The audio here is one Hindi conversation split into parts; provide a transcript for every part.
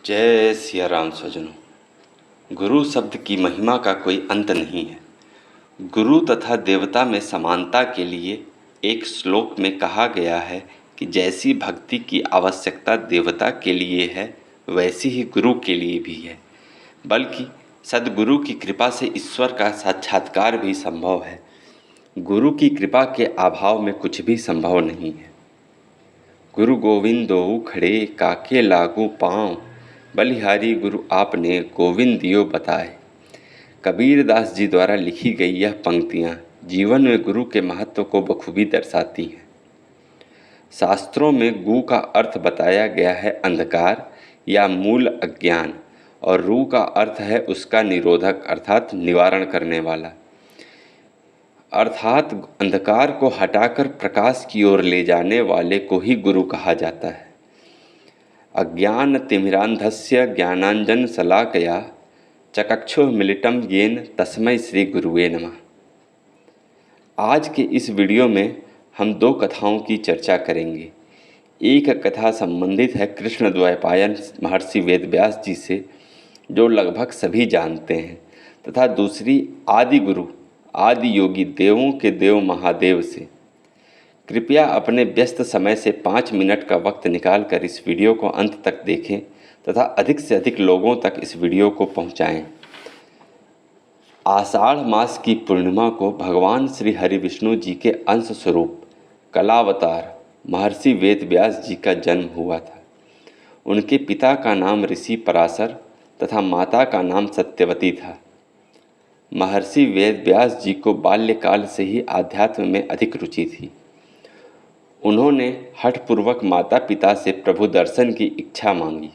जय सिया राम स्वजनों। गुरु शब्द की महिमा का कोई अंत नहीं है। गुरु तथा देवता में समानता के लिए एक श्लोक में कहा गया है कि जैसी भक्ति की आवश्यकता देवता के लिए है वैसी ही गुरु के लिए भी है। बल्कि सद्गुरु की कृपा से ईश्वर का साक्षात्कार भी संभव है। गुरु की कृपा के अभाव में कुछ भी संभव नहीं है। गुरु गोविंदो खड़े काके लागू पाँव, बलिहारी गुरु आपने गोविंद दियो बताए। कबीर दास जी द्वारा लिखी गई यह पंक्तियाँ जीवन में गुरु के महत्व को बखूबी दर्शाती हैं। शास्त्रों में गु का अर्थ बताया गया है अंधकार या मूल अज्ञान, और रू का अर्थ है उसका निरोधक अर्थात निवारण करने वाला, अर्थात अंधकार को हटाकर प्रकाश की ओर ले जाने वाले को ही गुरु कहा जाता है। अज्ञान तिमिरांधस्य ज्ञानांजन शलाकया चक्षुः मिलितं येन तस्मै श्री गुरुवे नमः। आज के इस वीडियो में हम दो कथाओं की चर्चा करेंगे। एक कथा संबंधित है कृष्ण द्वैपायन महर्षि वेदव्यास जी से, जो लगभग सभी जानते हैं, तथा दूसरी आदि गुरु आदि योगी देवों के देव महादेव से। कृपया अपने व्यस्त समय से 5 मिनट का वक्त निकालकर इस वीडियो को अंत तक देखें तथा अधिक से अधिक लोगों तक इस वीडियो को पहुंचाएं। आषाढ़ मास की पूर्णिमा को भगवान श्री हरि विष्णु जी के अंश स्वरूप कलावतार महर्षि वेदव्यास जी का जन्म हुआ था। उनके पिता का नाम ऋषि पराशर तथा माता का नाम सत्यवती था। महर्षि वेदव्यास जी को बाल्यकाल से ही आध्यात्म में अधिक रुचि थी। उन्होंने हठपूर्वक माता पिता से प्रभु दर्शन की इच्छा मांगी।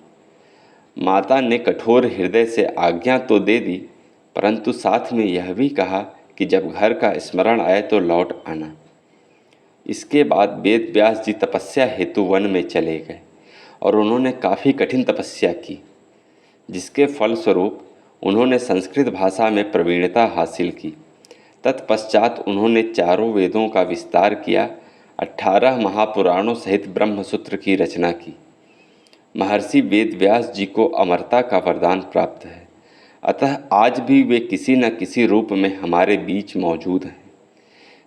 माता ने कठोर हृदय से आज्ञा तो दे दी, परंतु साथ में यह भी कहा कि जब घर का स्मरण आए तो लौट आना। इसके बाद वेदव्यास जी तपस्या हेतु वन में चले गए और उन्होंने काफ़ी कठिन तपस्या की, जिसके फलस्वरूप उन्होंने संस्कृत भाषा में प्रवीणता हासिल की। तत्पश्चात उन्होंने चारों वेदों का विस्तार किया, 18 महापुराणों सहित ब्रह्मसूत्र की रचना की। महर्षि वेदव्यास जी को अमरता का वरदान प्राप्त है, अतः आज भी वे किसी न किसी रूप में हमारे बीच मौजूद हैं।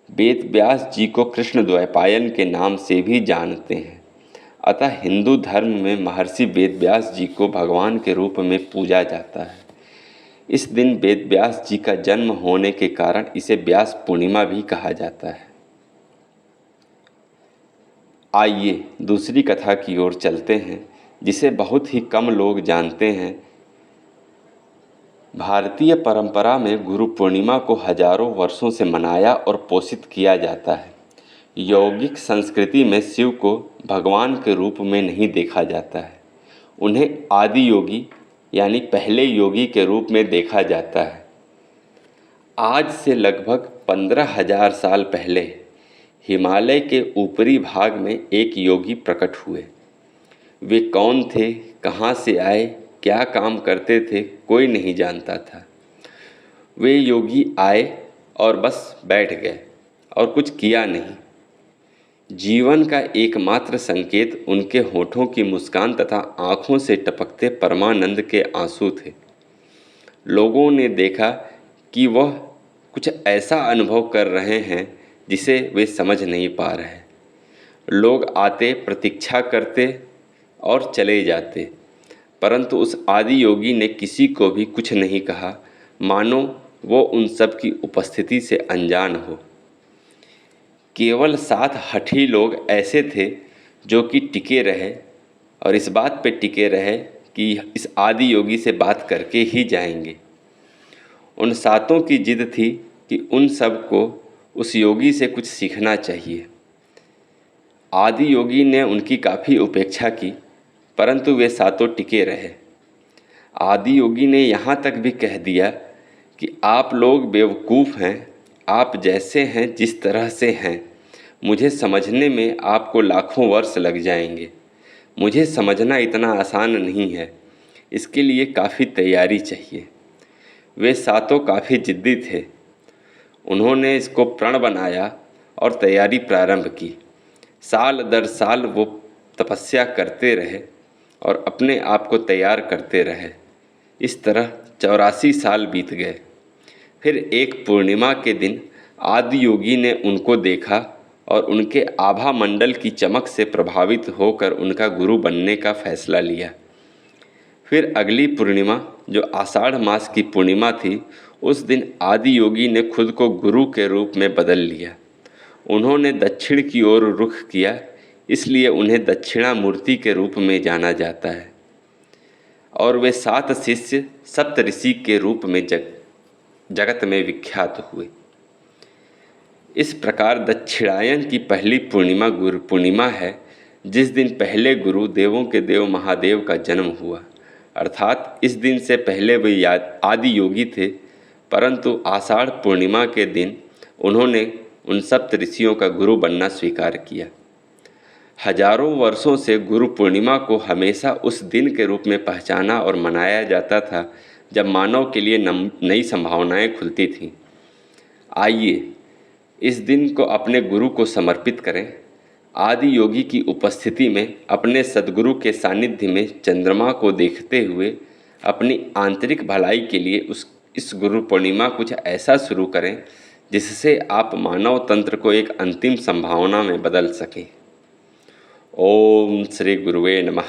वेदव्यास जी को कृष्ण द्वैपायन के नाम से भी जानते हैं, अतः हिंदू धर्म में महर्षि वेदव्यास जी को भगवान के रूप में पूजा जाता है। इस दिन वेदव्यास जी का जन्म होने के कारण इसे व्यास पूर्णिमा भी कहा जाता है। आइए दूसरी कथा की ओर चलते हैं, जिसे बहुत ही कम लोग जानते हैं। भारतीय परंपरा में गुरु पूर्णिमा को हजारों वर्षों से मनाया और पोषित किया जाता है। यौगिक संस्कृति में शिव को भगवान के रूप में नहीं देखा जाता है, उन्हें आदि योगी यानी पहले योगी के रूप में देखा जाता है। आज से लगभग 15,000 साल पहले हिमालय के ऊपरी भाग में एक योगी प्रकट हुए। वे कौन थे, कहाँ से आए, क्या काम करते थे, कोई नहीं जानता था। वे योगी आए और बस बैठ गए और कुछ किया नहीं। जीवन का एकमात्र संकेत उनके होठों की मुस्कान तथा आँखों से टपकते परमानंद के आंसू थे। लोगों ने देखा कि वह कुछ ऐसा अनुभव कर रहे हैं जिसे वे समझ नहीं पा रहे। लोग आते, प्रतीक्षा करते और चले जाते, परंतु उस आदि योगी ने किसी को भी कुछ नहीं कहा, मानो वो उन सब की उपस्थिति से अनजान हो। केवल 7 हठी लोग ऐसे थे जो कि टिके रहे और इस बात पे टिके रहे कि इस आदि योगी से बात करके ही जाएंगे। उन 7 की जिद थी कि उन सब को उस योगी से कुछ सीखना चाहिए। आदि योगी ने उनकी काफ़ी उपेक्षा की, परंतु वे 7 टिके रहे। आदि योगी ने यहाँ तक भी कह दिया कि आप लोग बेवकूफ़ हैं, आप जैसे हैं, जिस तरह से हैं, मुझे समझने में आपको लाखों वर्ष लग जाएंगे। मुझे समझना इतना आसान नहीं है, इसके लिए काफ़ी तैयारी चाहिए। वे 7 काफ़ी जिद्दी थे। उन्होंने इसको प्रण बनाया और तैयारी प्रारंभ की। साल दर साल वो तपस्या करते रहे। और अपने आप को तैयार करते रहे। इस तरह 84 साल बीत गए। फिर एक पूर्णिमा के दिन आदि योगी ने उनको देखा और उनके आभा मंडल की चमक से प्रभावित होकर उनका गुरु बनने का फैसला लिया। फिर अगली पूर्णिमा जो आषाढ़ मास की पूर्णिमा थी, उस दिन आदि योगी ने खुद को गुरु के रूप में बदल लिया। उन्होंने दक्षिण की ओर रुख किया, इसलिए उन्हें दक्षिणामूर्ति के रूप में जाना जाता है। और वे 7 शिष्य सप्तऋषि के रूप में जगत में विख्यात हुए। इस प्रकार दक्षिणायन की पहली पूर्णिमा गुरु पूर्णिमा है, जिस दिन पहले गुरु देवों के देव महादेव का जन्म हुआ। अर्थात इस दिन से पहले वे आदि योगी थे, परंतु आषाढ़ पूर्णिमा के दिन उन्होंने उन सप्त ऋषियों का गुरु बनना स्वीकार किया। हजारों वर्षों से गुरु पूर्णिमा को हमेशा उस दिन के रूप में पहचाना और मनाया जाता था जब मानव के लिए नई संभावनाएं खुलती थीं। आइए इस दिन को अपने गुरु को समर्पित करें। आदि योगी की उपस्थिति में अपने सद्गुरु के सानिध्य में चंद्रमा को देखते हुए अपनी आंतरिक भलाई के लिए इस गुरु पूर्णिमा कुछ ऐसा शुरू करें जिससे आप मानव तंत्र को एक अंतिम संभावना में बदल सकें। ओम श्री गुरुवे नमः।